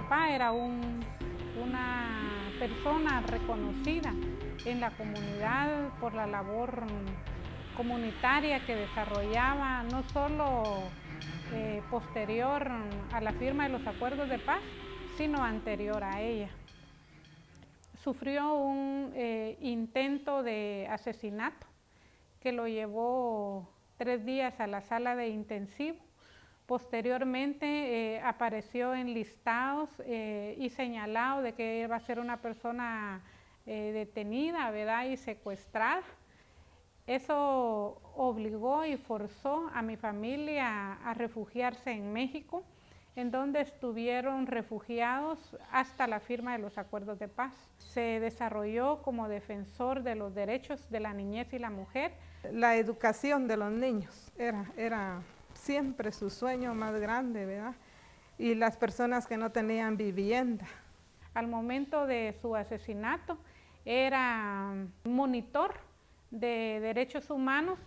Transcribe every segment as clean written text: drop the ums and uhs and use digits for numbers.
papá era una persona reconocida en la comunidad por la labor comunitaria que desarrollaba, no solo posterior a la firma de los acuerdos de paz, sino anterior a ella. Sufrió un intento de asesinato que lo llevó 3 días a la sala de intensivo. Posteriormente apareció en listados y señalado de que iba a ser una persona detenida, ¿verdad?, y secuestrada. Eso obligó y forzó a mi familia a refugiarse en México, en donde estuvieron refugiados hasta la firma de los acuerdos de paz. Se desarrolló como defensor de los derechos de la niñez y la mujer. La educación de los niños era siempre su sueño más grande, ¿verdad? Y las personas que no tenían vivienda. Al momento de su asesinato era monitor de Derechos Humanos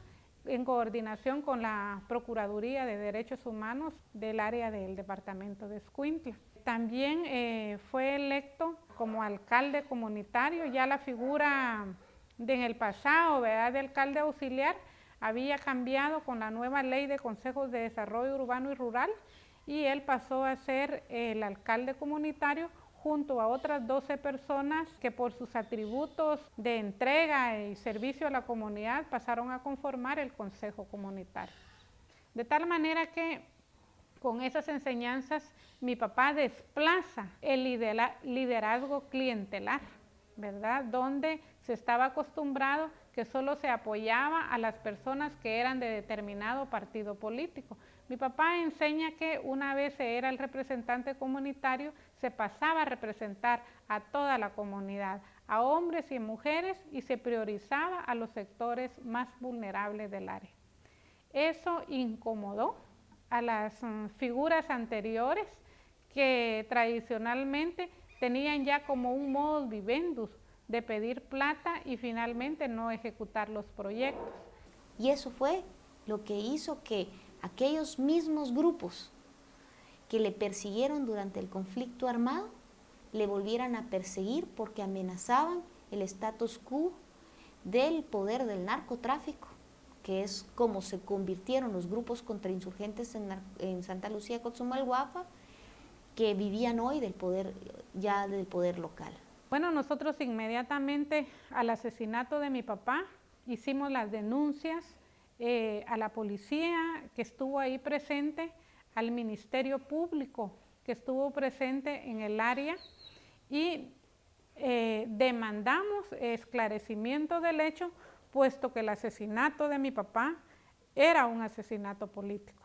en coordinación con la Procuraduría de Derechos Humanos del área del departamento de Escuintla. También fue electo como alcalde comunitario. Ya la figura en el pasado, ¿verdad?, de alcalde auxiliar había cambiado con la nueva ley de consejos de desarrollo urbano y rural, y él pasó a ser el alcalde comunitario junto a otras 12 personas que por sus atributos de entrega y servicio a la comunidad pasaron a conformar el consejo comunitario. De tal manera que con esas enseñanzas mi papá desplaza el liderazgo clientelar, ¿verdad?, donde se estaba acostumbrado que solo se apoyaba a las personas que eran de determinado partido político. Mi papá enseña que una vez se era el representante comunitario, se pasaba a representar a toda la comunidad, a hombres y mujeres, y se priorizaba a los sectores más vulnerables del área. Eso incomodó a las figuras anteriores que tradicionalmente tenían ya como un modus vivendi de pedir plata y finalmente no ejecutar los proyectos. Y eso fue lo que hizo que aquellos mismos grupos que le persiguieron durante el conflicto armado le volvieran a perseguir porque amenazaban el status quo del poder del narcotráfico, que es como se convirtieron los grupos contrainsurgentes en Santa Lucía, Cotzumalguapa, que vivían hoy del poder local. Bueno, nosotros inmediatamente al asesinato de mi papá hicimos las denuncias a la policía que estuvo ahí presente, al Ministerio Público que estuvo presente en el área, y demandamos esclarecimiento del hecho, puesto que el asesinato de mi papá era un asesinato político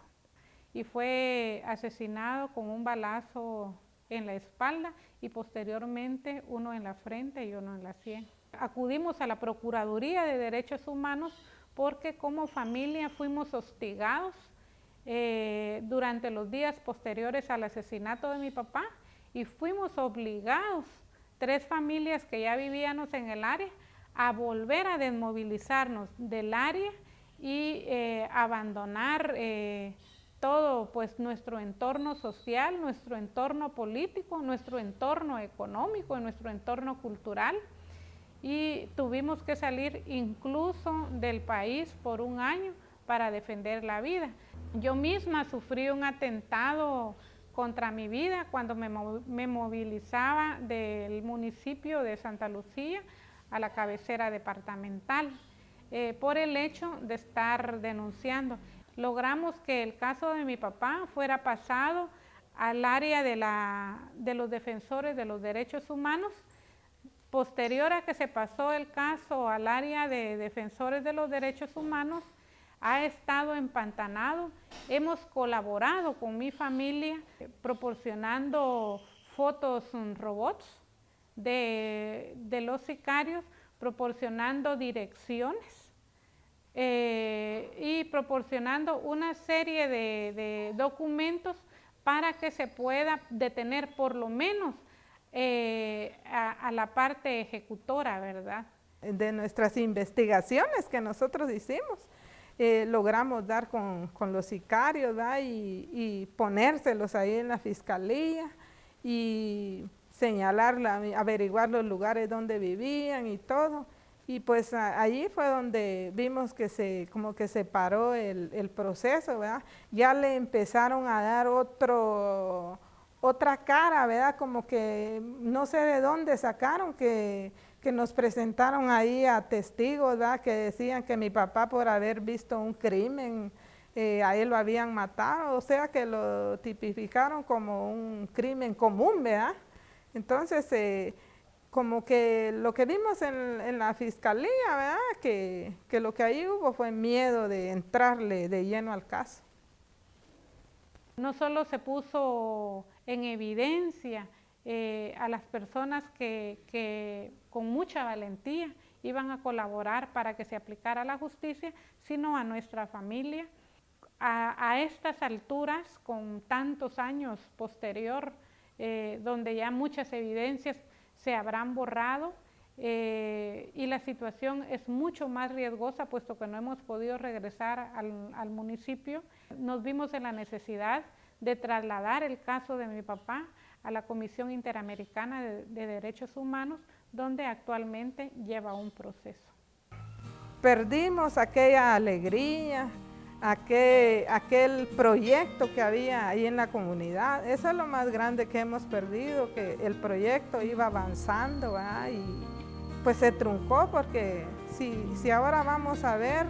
y fue asesinado con un balazo en la espalda y posteriormente uno en la frente y uno en la sien. Acudimos a la Procuraduría de Derechos Humanos porque como familia fuimos hostigados durante los días posteriores al asesinato de mi papá, y fuimos obligados, 3 familias que ya vivíamos en el área, a volver a desmovilizarnos del área y abandonar todo pues nuestro entorno social, nuestro entorno político, nuestro entorno económico, nuestro entorno cultural, y tuvimos que salir incluso del país por 1 año para defender la vida. Yo misma sufrí un atentado contra mi vida cuando me movilizaba del municipio de Santa Lucía a la cabecera departamental por el hecho de estar denunciando. Logramos que el caso de mi papá fuera pasado al área de los defensores de los derechos humanos. Posterior a que se pasó el caso al área de defensores de los derechos humanos, ha estado empantanado. Hemos colaborado con mi familia proporcionando fotos robots de los sicarios, proporcionando direcciones y proporcionando una serie de documentos para que se pueda detener por lo menos a la parte ejecutora, ¿verdad? De nuestras investigaciones que nosotros hicimos, logramos dar con los sicarios, ¿verdad?, y ponérselos ahí en la fiscalía, y señalarla, averiguar los lugares donde vivían y todo. Y pues allí fue donde vimos que como que se paró el proceso, ¿verdad? Ya le empezaron a dar otra cara, ¿verdad? Como que no sé de dónde sacaron que nos presentaron ahí a testigos, ¿verdad? Que decían que mi papá, por haber visto un crimen, a él lo habían matado, o sea que lo tipificaron como un crimen común, ¿verdad? Entonces, como que lo que vimos en la fiscalía, ¿verdad? Que lo que ahí hubo fue miedo de entrarle de lleno al caso. No solo se puso en evidencia a las personas que con mucha valentía iban a colaborar para que se aplicara la justicia, sino a nuestra familia. A estas alturas, con tantos años posterior, donde ya muchas evidencias se habrán borrado y la situación es mucho más riesgosa, puesto que no hemos podido regresar al municipio. Nos vimos en la necesidad de trasladar el caso de mi papá a la Comisión Interamericana de Derechos Humanos, donde actualmente lleva un proceso. Perdimos aquella alegría, aquel proyecto que había ahí en la comunidad. Eso es lo más grande que hemos perdido, que el proyecto iba avanzando, ¿verdad? Y pues se truncó, porque si ahora vamos a ver,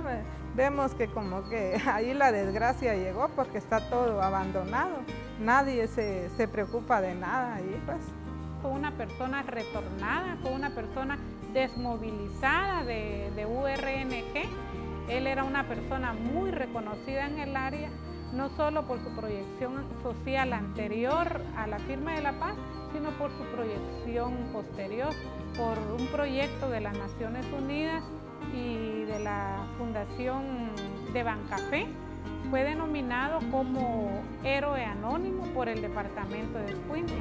vemos que como que ahí la desgracia llegó, porque está todo abandonado, nadie se preocupa de nada ahí, pues. Fue una persona retornada, fue una persona desmovilizada de URNG. Él era una persona muy reconocida en el área, no solo por su proyección social anterior a la firma de la paz, sino por su proyección posterior, por un proyecto de las Naciones Unidas y de la Fundación de Bancafé. Fue denominado como héroe anónimo por el departamento de Escuintla.